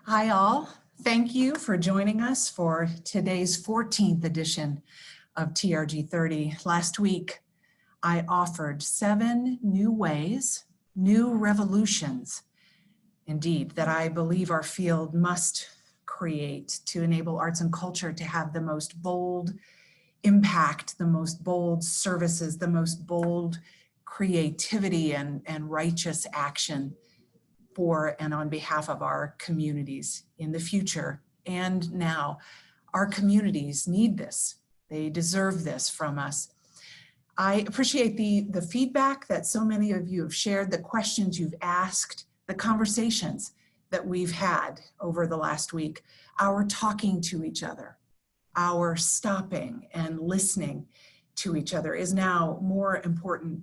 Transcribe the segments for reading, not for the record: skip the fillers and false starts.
Hi all, thank you for joining us for today's 14th edition of TRG 30. Last week, I offered 7 new ways, new revolutions, indeed, that I believe our field must create to enable arts and culture to have the most bold impact, the most bold services, the most bold creativity and righteous action for and on behalf of our communities in the future and now. Our communities need this. They deserve this from us. I appreciate the feedback that so many of you have shared, the questions you've asked, the conversations that we've had over the last week, our talking to each other, our stopping and listening to each other is now more important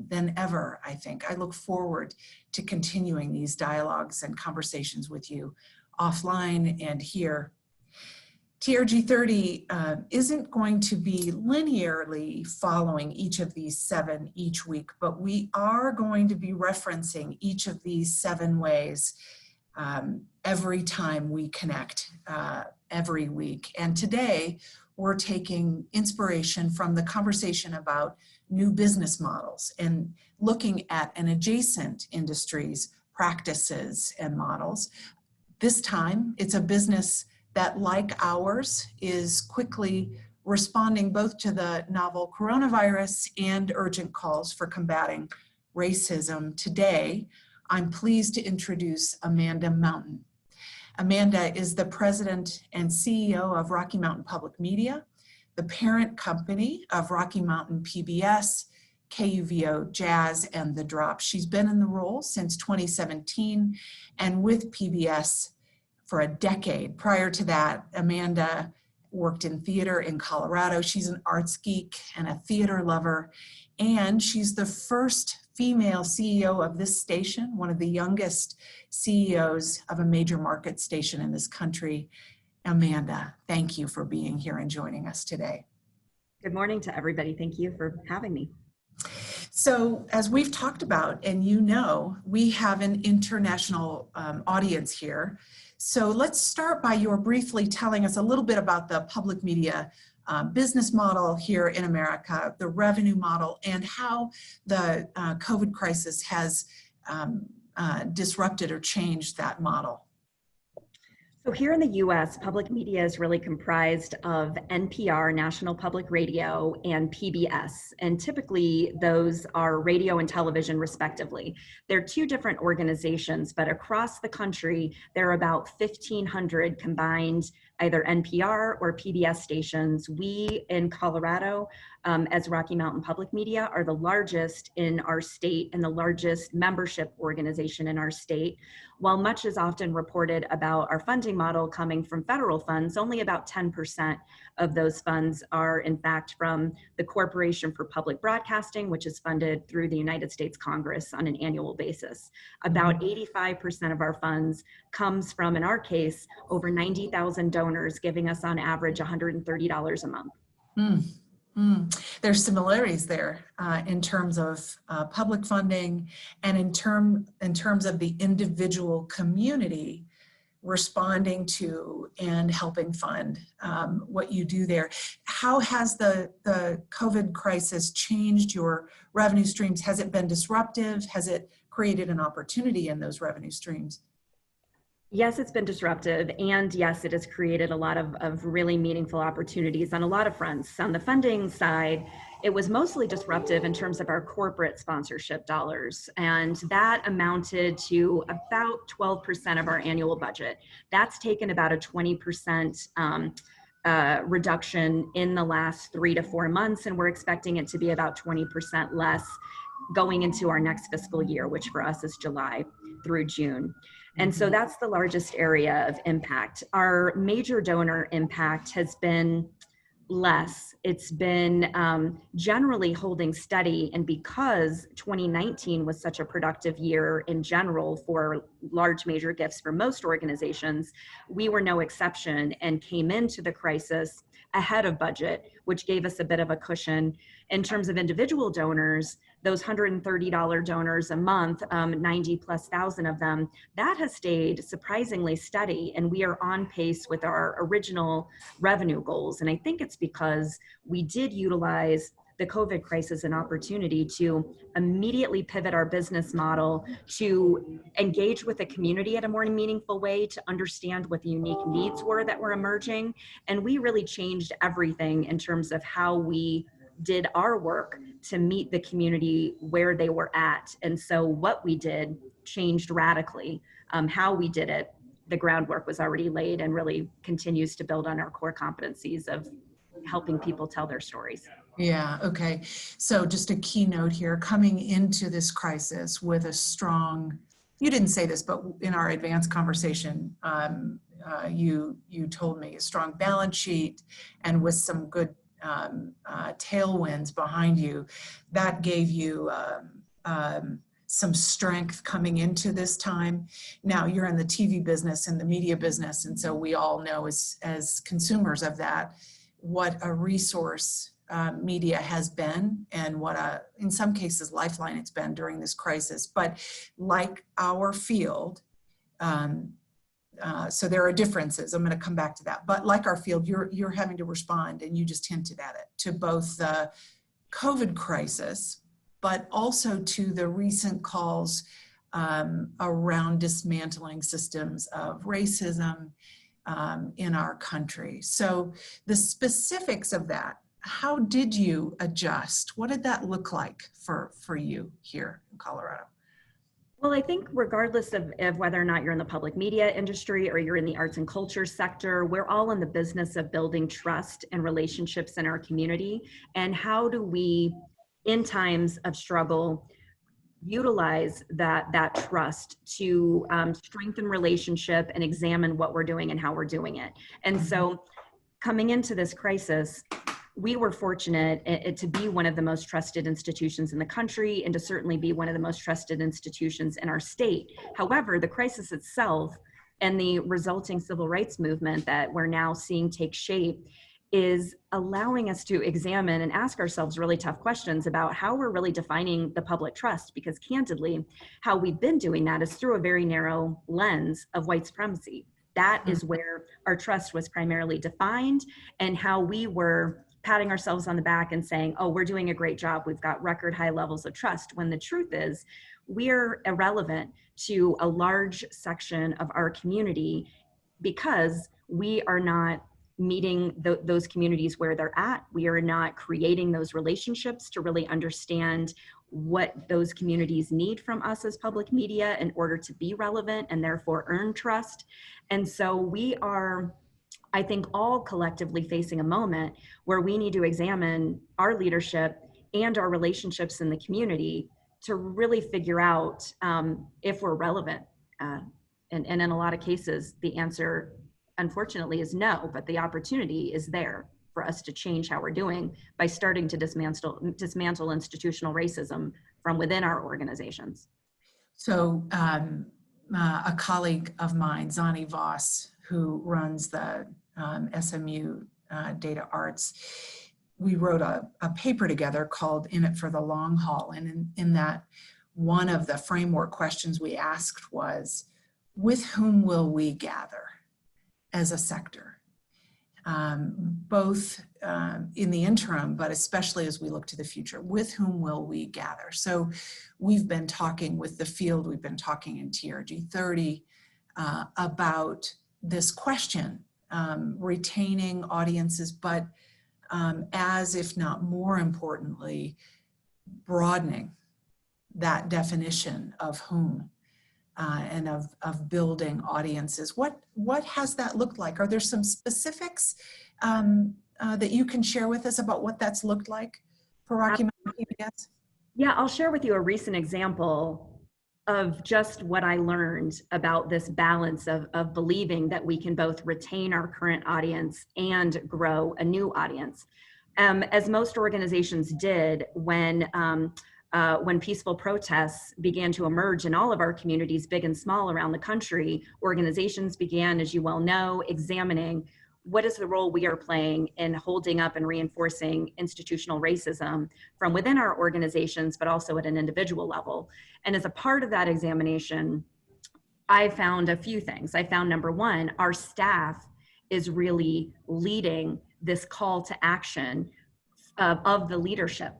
than ever, I think. I look forward to continuing these dialogues and conversations with you offline and here. TRG 30 isn't going to be linearly following each of these 7 each week, but we are going to be referencing each of these 7 ways every time we connect every week. And today, we're taking inspiration from the conversation about new business models and looking at an adjacent industry's practices and models. This time, it's a business that, like ours, is quickly responding both to the novel coronavirus and urgent calls for combating racism. Today, I'm pleased to introduce Amanda Mountain. Amanda is the president and CEO of Rocky Mountain Public Media, the parent company of Rocky Mountain PBS, KUVO Jazz, and The Drop. She's been in the role since 2017 and with PBS for a decade. Prior to that, Amanda worked in theater in Colorado. She's an arts geek and a theater lover, and she's the first female CEO of this station, one of the youngest CEOs of a major market station in this country. Amanda, thank you for being here and joining us today. Good morning to everybody. Thank you for having me. So as we've talked about, and you know, we have an international audience here. So let's start by your briefly telling us a little bit about the public media business model here in America, the revenue model, and how the COVID crisis has disrupted or changed that model. So here in the US, public media is really comprised of NPR, National Public Radio, and PBS. And typically those are radio and television respectively. They're 2 different organizations, but across the country, there are about 1,500 combined either NPR or PBS stations. We in Colorado, as Rocky Mountain Public Media, are the largest in our state and the largest membership organization in our state. While much is often reported about our funding model coming from federal funds, only about 10% of those funds are in fact from the Corporation for Public Broadcasting, which is funded through the United States Congress on an annual basis. About 85% of our funds comes from, in our case, over 90,000 donors giving us on average $130 a month. There's similarities there in terms of public funding and in terms of the individual community responding to and helping fund what you do there. How has the COVID crisis changed your revenue streams? Has it been disruptive? Has it created an opportunity in those revenue streams? Yes, it's been disruptive, and yes, it has created a lot of really meaningful opportunities on a lot of fronts. On the funding side, it was mostly disruptive in terms of our corporate sponsorship dollars, and that amounted to about 12% of our annual budget. That's taken about a 20% reduction in the last 3 to 4 months, and we're expecting it to be about 20% less going into our next fiscal year, which for us is July through June. And so that's the largest area of impact. Our major donor impact has been less. It's been generally holding steady, and because 2019 was such a productive year in general for large major gifts for most organizations, we were no exception and came into the crisis ahead of budget, which gave us a bit of a cushion. In terms of individual donors, those $130 donors a month, 90,000+ of them, that has stayed surprisingly steady, and we are on pace with our original revenue goals. And I think it's because we did utilize the COVID crisis an opportunity to immediately pivot our business model to engage with the community at a more meaningful way, to understand what the unique needs were that were emerging. And we really changed everything in terms of how we did our work to meet the community where they were at. And so what we did changed radically. How we did it, the groundwork was already laid and really continues to build on our core competencies of helping people tell their stories. Yeah, okay. So just a keynote here, coming into this crisis with a strong, you didn't say this, but in our advanced conversation, you told me a strong balance sheet and with some good tailwinds behind you, that gave you some strength coming into this time. Now you're in the TV business and the media business, and so we all know as consumers of that, what a resource media has been, and what in some cases, lifeline it's been during this crisis. But like our field, so there are differences. I'm going to come back to that. But like our field, you're having to respond, and you just hinted at it, to both the COVID crisis, but also to the recent calls around dismantling systems of racism in our country. So the specifics of that, how did you adjust? What did that look like for you here in Colorado? Well, I think regardless of whether or not you're in the public media industry or you're in the arts and culture sector, we're all in the business of building trust and relationships in our community. And how do we, in times of struggle, utilize that trust to strengthen relationship and examine what we're doing and how we're doing it. And so coming into this crisis, we were fortunate to be one of the most trusted institutions in the country, and to certainly be one of the most trusted institutions in our state. However, the crisis itself and the resulting civil rights movement that we're now seeing take shape is allowing us to examine and ask ourselves really tough questions about how we're really defining the public trust, because candidly, how we've been doing that is through a very narrow lens of white supremacy. That is where our trust was primarily defined, and how we were patting ourselves on the back and saying, oh, we're doing a great job, we've got record high levels of trust, when the truth is we're irrelevant to a large section of our community, because we are not meeting those communities where they're at. We are not creating those relationships to really understand what those communities need from us as public media in order to be relevant and therefore earn trust. And so we are, I think, all collectively facing a moment where we need to examine our leadership and our relationships in the community to really figure out if we're relevant. And in a lot of cases, the answer, unfortunately, is no, but the opportunity is there for us to change how we're doing by starting to dismantle institutional racism from within our organizations. So a colleague of mine, Zani Voss, who runs the SMU Data Arts, we wrote a paper together called In It for the Long Haul. And in that, one of the framework questions we asked was, with whom will we gather as a sector? Both in the interim, but especially as we look to the future, with whom will we gather? So we've been talking with the field, we've been talking in TRG 30 about this question, retaining audiences, but as if not more importantly, broadening that definition of whom and of building audiences. What has that looked like? Are there some specifics that you can share with us about what that's looked like for Rocky Mountain PBS? Yeah, I'll share with you a recent example of just what I learned about this balance of believing that we can both retain our current audience and grow a new audience. As most organizations did when peaceful protests began to emerge in all of our communities, big and small around the country, organizations began, as you well know, examining what is the role we are playing in holding up and reinforcing institutional racism from within our organizations, but also at an individual level. And as a part of that examination, I found a few things. I found, number one, our staff is really leading this call to action of the leadership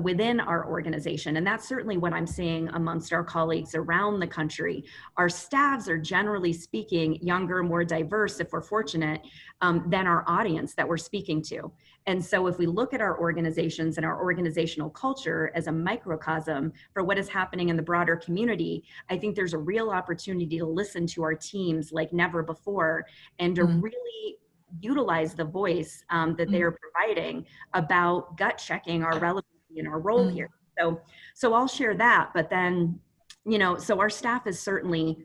within our organization. And that's certainly what I'm seeing amongst our colleagues around the country. Our staffs are, generally speaking, younger, more diverse, if we're fortunate, than our audience that we're speaking to. And so if we look at our organizations and our organizational culture as a microcosm for what is happening in the broader community, I think there's a real opportunity to listen to our teams like never before, and to really utilize the voice that they are providing about gut checking our relevancy and our role here. So I'll share that, but then, so our staff is certainly,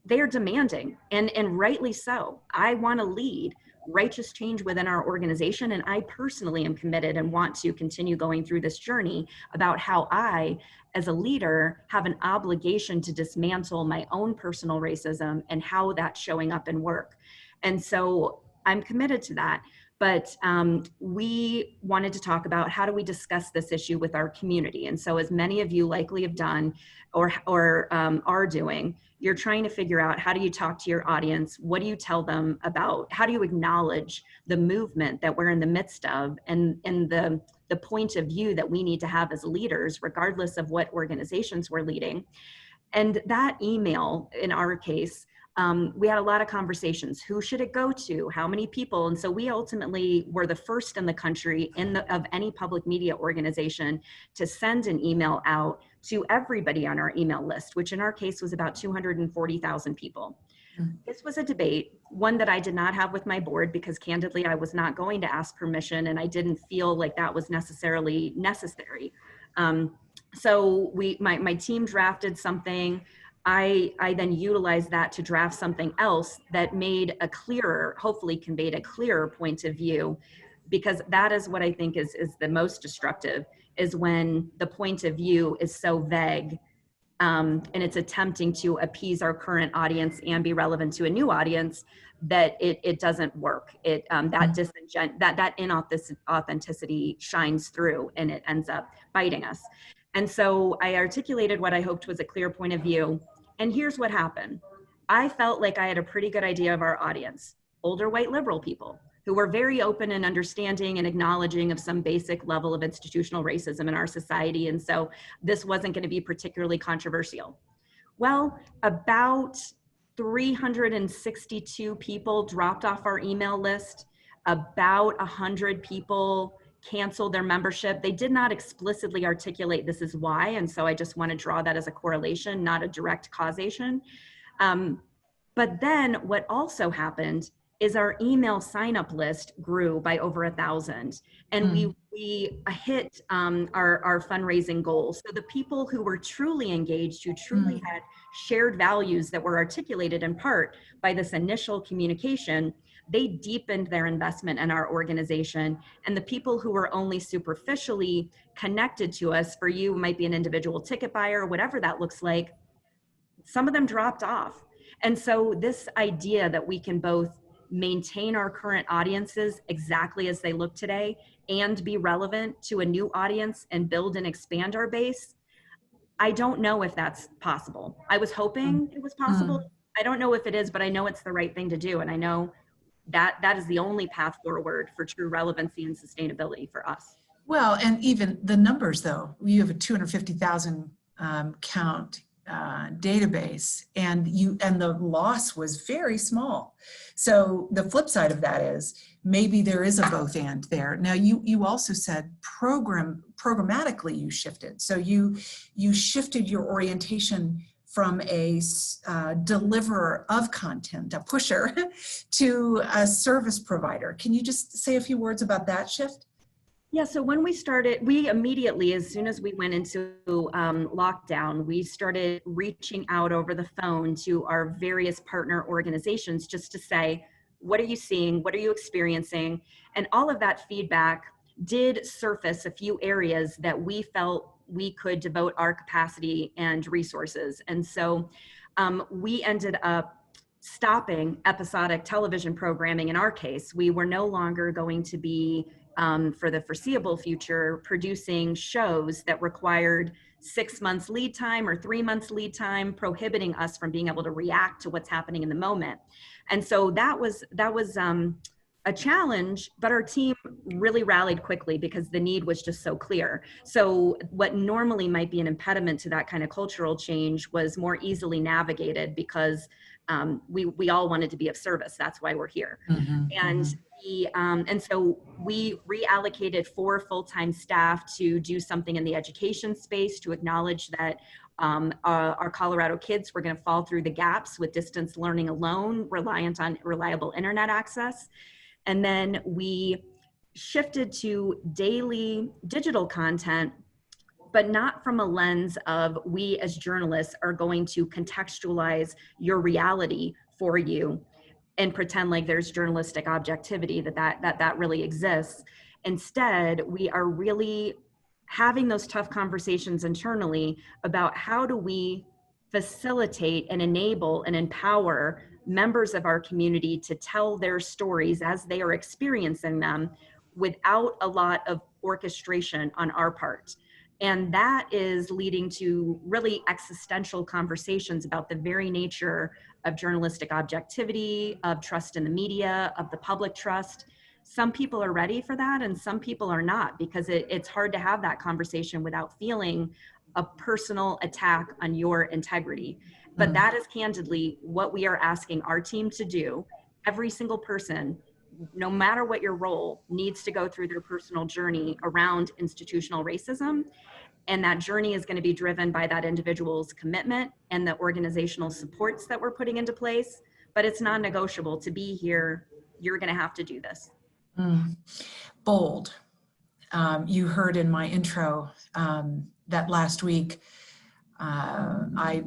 they are demanding, and rightly so. I want to lead righteous change within our organization, and I personally am committed and want to continue going through this journey about how I, as a leader, have an obligation to dismantle my own personal racism and how that's showing up in work. And so I'm committed to that. But we wanted to talk about how do we discuss this issue with our community. And so, as many of you likely have done or are doing, you're trying to figure out, how do you talk to your audience? What do you tell them about? How do you acknowledge the movement that we're in the midst of, and the point of view that we need to have as leaders, regardless of what organizations we're leading? And that email, in our case, we had a lot of conversations. Who should it go to? How many people? And so we ultimately were the first in the country of any public media organization to send an email out to everybody on our email list, which in our case was about 240,000 people. This was a debate, one that I did not have with my board, because candidly, I was not going to ask permission, and I didn't feel like that was necessarily necessary. So my team drafted something. I then utilized that to draft something else that made a clearer, hopefully conveyed a clearer point of view, because that is what I think is the most destructive, is when the point of view is so vague, and it's attempting to appease our current audience and be relevant to a new audience, that it doesn't work. That inauthenticity shines through, and it ends up biting us. And so I articulated what I hoped was a clear point of view. And here's what happened. I felt like I had a pretty good idea of our audience: older white liberal people who were very open and understanding and acknowledging of some basic level of institutional racism in our society. And so this wasn't going to be particularly controversial. Well, about 362 people dropped off our email list. About 100 people canceled their membership. They did not explicitly articulate this is why, and so I just want to draw that as a correlation, not a direct causation. But then what also happened is our email sign-up list grew by over 1,000, and we hit our fundraising goals. So the people who were truly engaged, who truly had shared values that were articulated in part by this initial communication, they deepened their investment in our organization. And the people who were only superficially connected to us, for you might be an individual ticket buyer, whatever that looks like, some of them dropped off. And so this idea that we can both maintain our current audiences exactly as they look today and be relevant to a new audience and build and expand our base, I don't know if that's possible. I was hoping it was possible. I don't know if it is, but I know it's the right thing to do. And I know that is the only path forward for true relevancy and sustainability for us. Well, and even the numbers, though, you have a 250,000 count database, and the loss was very small. So the flip side of that is maybe there is a both and there. Now you also said programmatically you shifted. So you shifted your orientation from a deliverer of content, a pusher, to a service provider. Can you just say a few words about that shift? Yeah, so when we started, we immediately, as soon as we went into lockdown, we started reaching out over the phone to our various partner organizations just to say, what are you seeing? What are you experiencing? And all of that feedback did surface a few areas that we felt we could devote our capacity and resources. And so we ended up stopping episodic television programming in our case. We were no longer going to be, for the foreseeable future, producing shows that required 6 months lead time or 3 months lead time, prohibiting us from being able to react to what's happening in the moment. And so that was a challenge, but our team really rallied quickly because the need was just so clear. So what normally might be an impediment to that kind of cultural change was more easily navigated because we all wanted to be of service. That's why we're here. And so we reallocated 4 full-time staff to do something in the education space to acknowledge that our Colorado kids were going to fall through the gaps with distance learning alone, reliant on reliable internet access. And then we shifted to daily digital content, but not from a lens of we as journalists are going to contextualize your reality for you and pretend like there's journalistic objectivity that really exists. Instead, we are really having those tough conversations internally about how do we facilitate and enable and empower members of our community to tell their stories as they are experiencing them without a lot of orchestration on our part. And that is leading to really existential conversations about the very nature of journalistic objectivity, of trust in the media, of the public trust. Some people are ready for that and some people are not, because it's hard to have that conversation without feeling a personal attack on your integrity. But that is candidly what we are asking our team to do. Every single person, no matter what your role, needs to go through their personal journey around institutional racism. And that journey is going to be driven by that individual's commitment and the organizational supports that we're putting into place. But it's non-negotiable. To be here, you're going to have to do this. Bold. You heard in my intro that last week I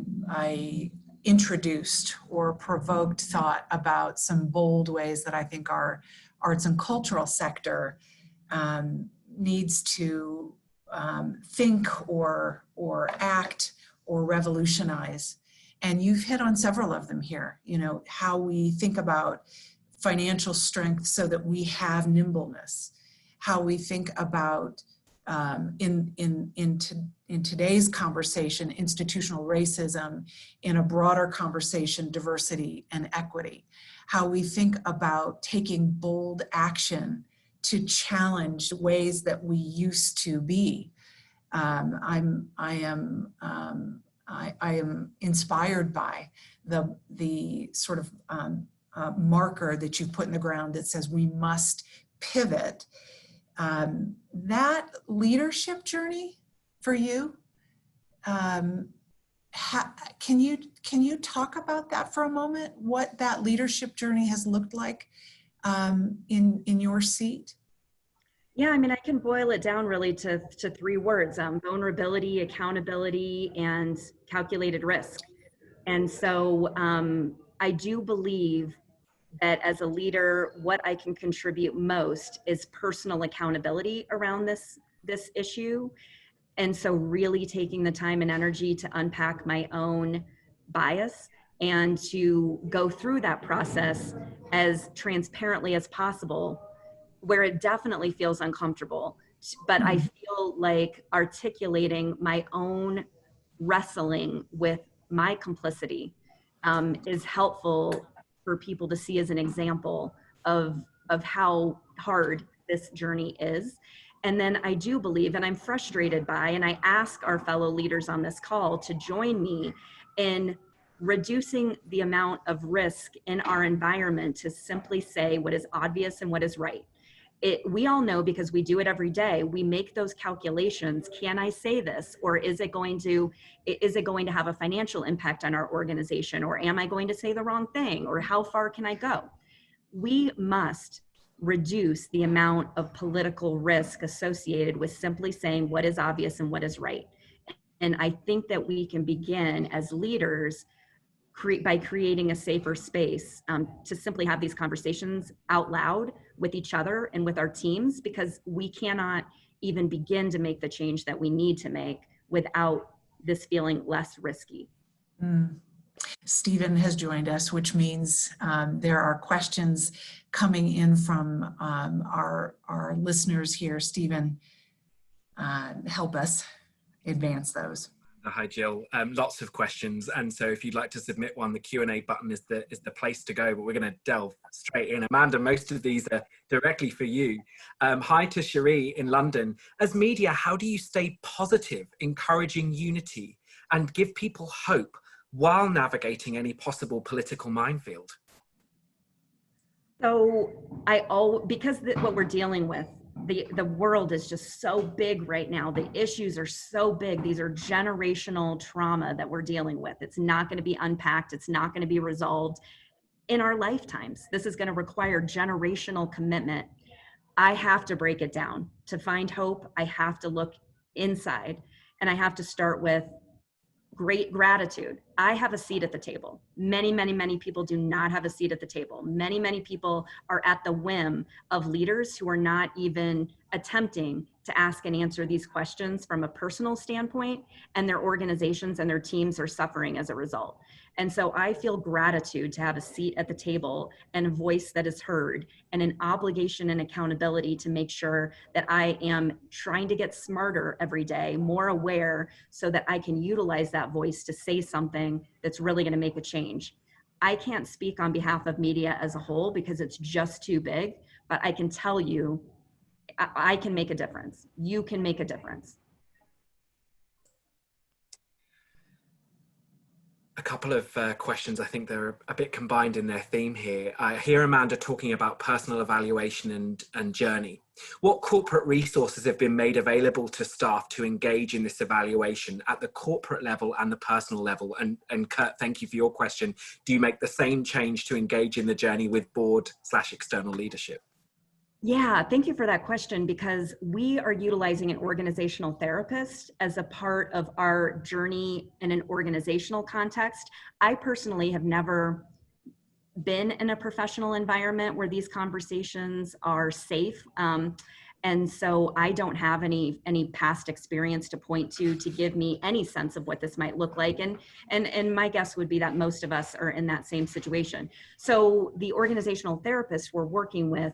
introduced or provoked thought about some bold ways that I think our arts and cultural sector needs to think or act or revolutionize. And you've hit on several of them here. You know, how we think about financial strength so that we have nimbleness, how we think about in today's conversation, institutional racism, in a broader conversation, diversity and equity, how we think about taking bold action to challenge ways that we used to be. I am inspired by the sort of marker that you've put in the ground that says we must pivot. That leadership journey for you, can you talk about that for a moment? What that leadership journey has looked like in your seat? Yeah, I mean, I can boil it down really to 3 words: vulnerability, accountability, and calculated risk. And so I do believe that as a leader, what I can contribute most is personal accountability around this issue. And so really taking the time and energy to unpack my own bias and to go through that process as transparently as possible, where it definitely feels uncomfortable. But I feel like articulating my own wrestling with my complicity is helpful for people to see as an example of how hard this journey is. And then I do believe, and I'm frustrated by, and I ask our fellow leaders on this call to join me in reducing the amount of risk in our environment to simply say what is obvious and what is right. We all know, because we do it every day, we make those calculations. Can I say this? Or is it going to have a financial impact on our organization? Or am I going to say the wrong thing? Or how far can I go? We must reduce the amount of political risk associated with simply saying what is obvious and what is right. And I think that we can begin as leaders by creating a safer space to simply have these conversations out loud with each other and with our teams, because we cannot even begin to make the change that we need to make without this feeling less risky. Stephen has joined us, which means there are questions coming in from our listeners here. Stephen, help us advance those. Hi, Jill. Lots of questions, and so if you'd like to submit one, the Q&A button is the place to go, but we're going to delve straight in. Amanda, most of these are directly for you. Hi to Cherie in London. As media, how do you stay positive, encouraging unity, and give people hope while navigating any possible political minefield? So because what we're dealing with, the world is just so big right now. The issues are so big. These are generational trauma that we're dealing with. It's not going to be unpacked. It's not going to be resolved in our lifetimes. This is going to require generational commitment. I have to break it down. To find hope, I have to look inside, and I have to start with great gratitude. I have a seat at the table. Many, many, many people do not have a seat at the table. Many, many people are at the whim of leaders who are not even attempting to ask and answer these questions from a personal standpoint, and their organizations and their teams are suffering as a result. And so I feel gratitude to have a seat at the table and a voice that is heard, and an obligation and accountability to make sure that I am trying to get smarter every day, more aware, so that I can utilize that voice to say something that's really going to make a change. I can't speak on behalf of media as a whole because it's just too big, but I can tell you, I can make a difference. You can make a difference. A couple of questions, I think they're a bit combined in their theme here. I hear Amanda talking about personal evaluation and journey. What corporate resources have been made available to staff to engage in this evaluation at the corporate level and the personal level? And Kurt, thank you for your question. Do you make the same change to engage in the journey with board/external leadership? Yeah, thank you for that question, because we are utilizing an organizational therapist as a part of our journey in an organizational context. I personally have never been in a professional environment where these conversations are safe. And so I don't have any past experience to point to give me any sense of what this might look like. And my guess would be that most of us are in that same situation. So the organizational therapist we're working with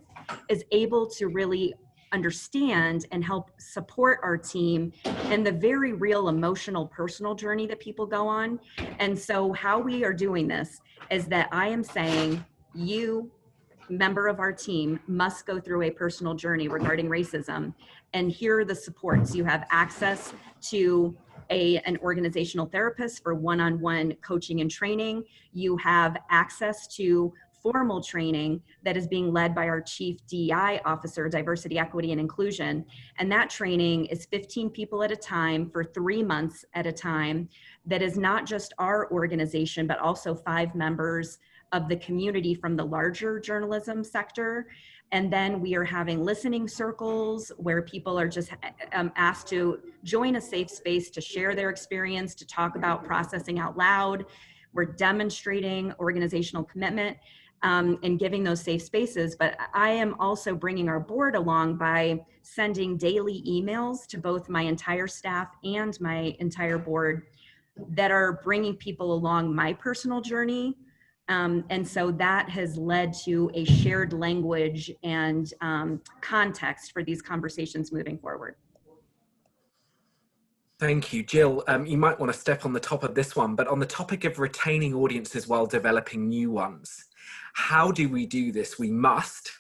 is able to really understand and help support our team in the very real emotional, personal journey that people go on. And so how we are doing this is that I am saying, you, member of our team, must go through a personal journey regarding racism, and here are the supports. You have access to an organizational therapist for one-on-one coaching and training. You have access to formal training that is being led by our Chief DEI Officer, Diversity, Equity, and Inclusion. And that training is 15 people at a time for 3 months at a time. That is not just our organization, but also 5 members of the community from the larger journalism sector. And then we are having listening circles where people are just asked to join a safe space to share their experience, to talk about processing out loud. We're demonstrating organizational commitment and giving those safe spaces. But I am also bringing our board along by sending daily emails to both my entire staff and my entire board that are bringing people along my personal journey. And so that has led to a shared language and context for these conversations moving forward. Thank you, Jill. You might want to step on the top of this one, but on the topic of retaining audiences while developing new ones, how do we do this? We must,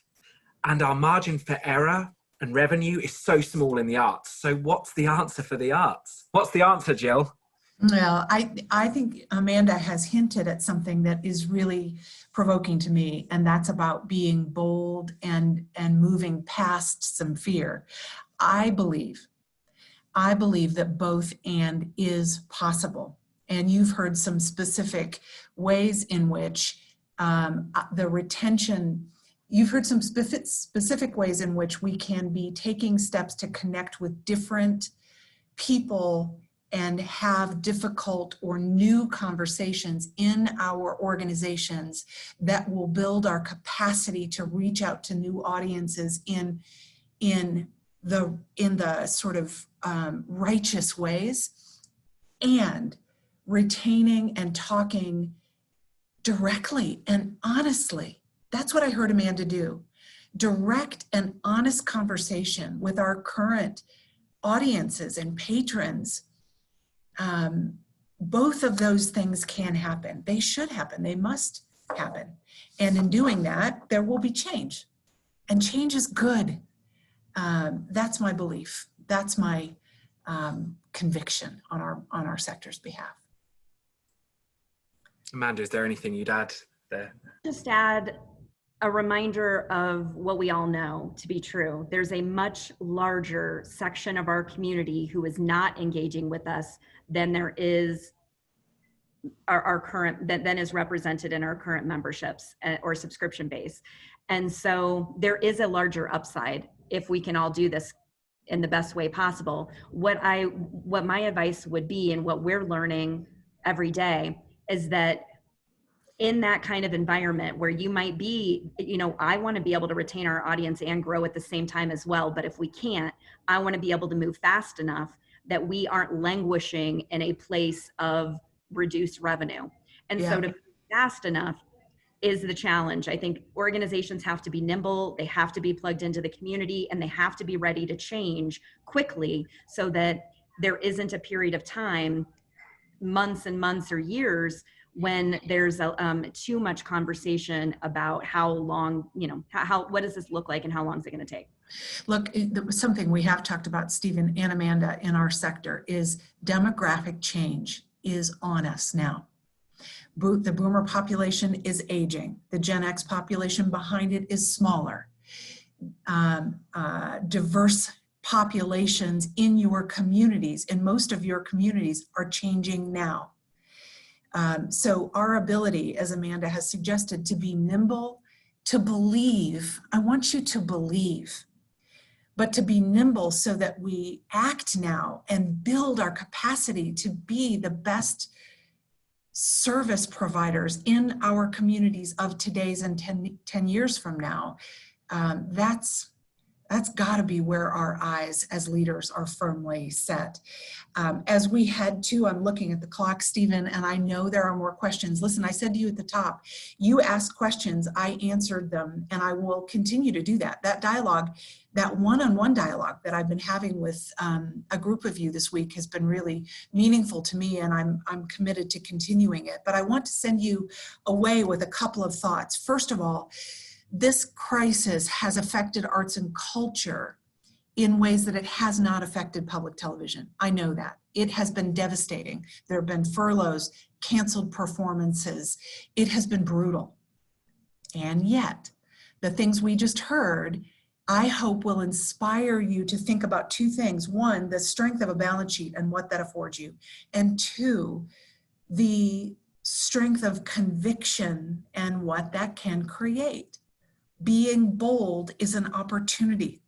and our margin for error and revenue is so small in the arts. So what's the answer for the arts? What's the answer, Jill? Well, I think Amanda has hinted at something that is really provoking to me, and that's about being bold and moving past some fear. I believe that both and is possible. And you've heard some specific ways in which the retention, you've heard some specific ways in which we can be taking steps to connect with different people and have difficult or new conversations in our organizations that will build our capacity to reach out to new audiences in the sort of righteous ways. And retaining and talking directly and honestly. That's what I heard Amanda do. Direct and honest conversation with our current audiences and patrons. Both of those things can happen. They should happen. They must happen. And in doing that, there will be change. And change is good. That's my belief. That's my conviction on our sector's behalf. Amanda, is there anything you'd add there? Just add a reminder of what we all know to be true. There's a much larger section of our community who is not engaging with us than there is our current, than is represented in our current memberships or subscription base. And so there is a larger upside if we can all do this in the best way possible. What my advice would be, and what we're learning every day, is that in that kind of environment where you might be, I want to be able to retain our audience and grow at the same time as well. But if we can't, I want to be able to move fast enough that we aren't languishing in a place of reduced revenue. And so to move fast enough is the challenge. I think organizations have to be nimble, they have to be plugged into the community, and they have to be ready to change quickly so that there isn't a period of time, months and months or years, when there's too much conversation about how long, what does this look like and how long is it going to take? Look, something we have talked about, Stephen and Amanda, in our sector is demographic change is on us now. The boomer population is aging. The Gen X population behind it is smaller. Diverse populations in your communities, in most of your communities, are changing now. So our ability, as Amanda has suggested, to be nimble, to believe, I want you to believe, but to be nimble so that we act now and build our capacity to be the best service providers in our communities of today's and 10 years from now. That's got to be where our eyes as leaders are firmly set. As we head to, I'm looking at the clock, Stephen, and I know there are more questions. Listen, I said to you at the top, you asked questions, I answered them, and I will continue to do that. That dialogue, that one-on-one dialogue that I've been having with a group of you this week has been really meaningful to me, and I'm committed to continuing it. But I want to send you away with a couple of thoughts. First of all, this crisis has affected arts and culture in ways that it has not affected public television. I know that. It has been devastating. There have been furloughs, canceled performances. It has been brutal. And yet, the things we just heard, I hope will inspire you to think about two things. One, the strength of a balance sheet and what that affords you. And two, the strength of conviction and what that can create. Being bold is an opportunity.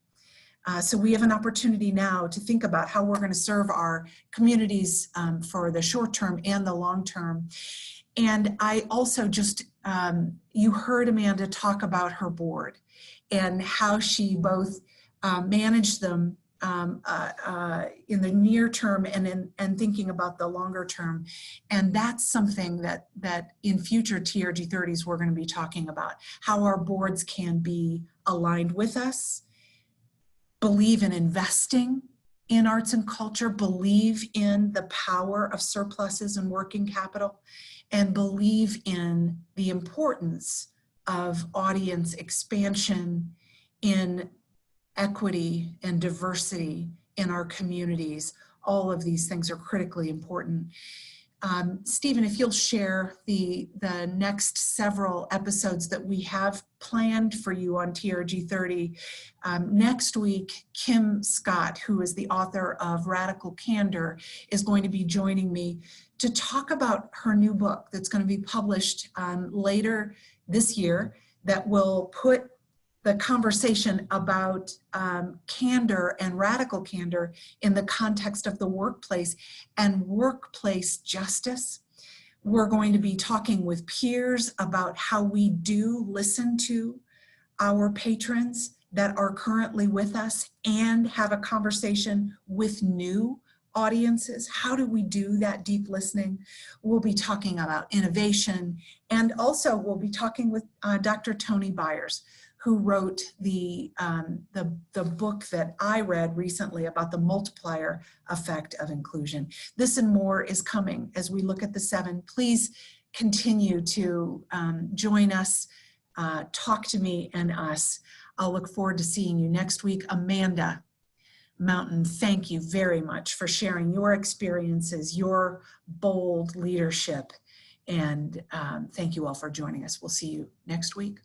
So we have an opportunity now to think about how we're going to serve our communities for the short term and the long term. And I also just, you heard Amanda talk about her board and how she both managed them in the near term and thinking about the longer term. And that's something that in future TRG 30s we're going to be talking about, how our boards can be aligned with us, believe in investing in arts and culture, believe in the power of surpluses and working capital, and believe in the importance of audience expansion, in equity and diversity in our communities. All of these things are critically important. Stephen, if you'll share the next several episodes that we have planned for you on TRG 30. Next week, Kim Scott, who is the author of Radical Candor, is going to be joining me to talk about her new book that's going to be published later this year that will put the conversation about candor and radical candor in the context of the workplace and workplace justice. We're going to be talking with peers about how we do listen to our patrons that are currently with us and have a conversation with new audiences. How do we do that deep listening? We'll be talking about innovation, and also we'll be talking with Dr. Tony Byers, who wrote the book that I read recently about the multiplier effect of inclusion. This and more is coming as we look at the 7. Please continue to join us, talk to me and us. I'll look forward to seeing you next week. Amanda Mountain, thank you very much for sharing your experiences, your bold leadership, and thank you all for joining us. We'll see you next week.